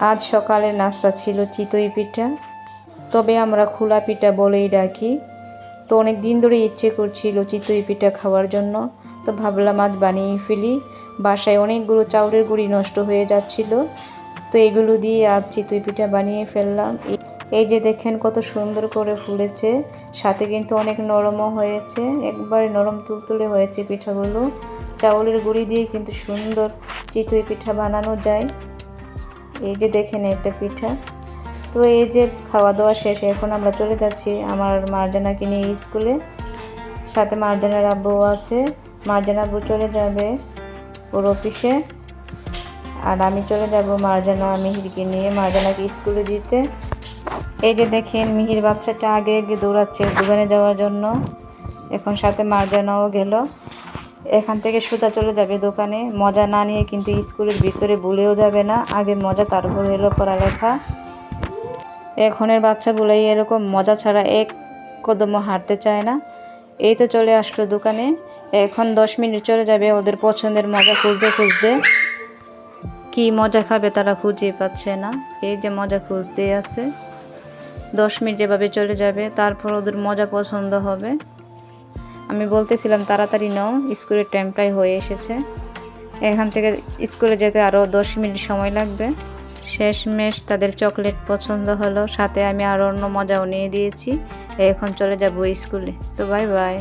আজ সকালের নাস্তা ছিল চিতই পিঠা, তবে আমরা খোলা পিঠা বলেই ডাকি। তো অনেক দিন ধরে ইচ্ছে করছিল চিতই পিঠা খাওয়ার জন্য, তো ভাবলাম আজ বানিয়ে ফেলি। বাসায় অনেকগুলো চাউলের গুঁড়ি নষ্ট হয়ে যাচ্ছিল, তো এগুলো দিয়ে আজ চিতই পিঠা বানিয়ে ফেললাম। এই যে দেখেন কত সুন্দর করে ফুলেছে, সাথে কিন্তু অনেক নরমও হয়েছে, একবারে নরম তুলতুলে হয়েছে পিঠাগুলো। চাউলের গুঁড়ি দিয়ে কিন্তু সুন্দর চিতই পিঠা বানানো যায়। এই যে দেখেন একটা পিঠা। তো এই যে খাওয়া দাওয়া শেষে এখন আমরা চলে যাচ্ছি আমার মার্জানাকে নিয়ে স্কুলে। সাথে মার্জানার আব্বু আছে, মার্জানা আব্বু চলে যাবে ওর অফিসে, আর আমি চলে যাব মার্জানা মিহিরকে নিয়ে মার্জানাকে স্কুলে দিতে। এই যে দেখেন মিহির বাচ্চাটা আগে আগে দৌড়াচ্ছে দোকানে যাওয়ার জন্য। এখন সাথে মার্জানাও গেল, এখান থেকে সোজা চলে যাবে দোকানে। মজা না নিয়ে কিন্তু স্কুলের ভিতরে ভুলেও যাবে না, আগে মজা তারপর হলো পড়ালেখা। এখনের বাচ্চাগুলোই এরকম, মজা ছাড়া এক কদমও হাঁটতে চায় না। এই তো চলে আসলো দোকানে, এখন 10 মিনিট চলে যাবে ওদের পছন্দের মজা খুঁজতে খুঁজতে। কি মজা খাবে তারা খুঁজে পাচ্ছে না, এই যে মজা খুঁজতে আছে। 10 মিনিট এভাবে চলে যাবে, তারপর ওদের মজা পছন্দ হবে। আমি বলতেছিলাম তাড়াতাড়ি নাও, স্কুলের টাইম প্রায় হয়ে এসেছে। এখান থেকে স্কুলে যেতে আরও 10 মিনিট সময় লাগবে। শেষমেশ তাদের চকলেট পছন্দ হলো, সাথে আমি আরও অন্য মজাও নিয়ে দিয়েছি। এখন চলে যাব স্কুলে। তো বাই বাই।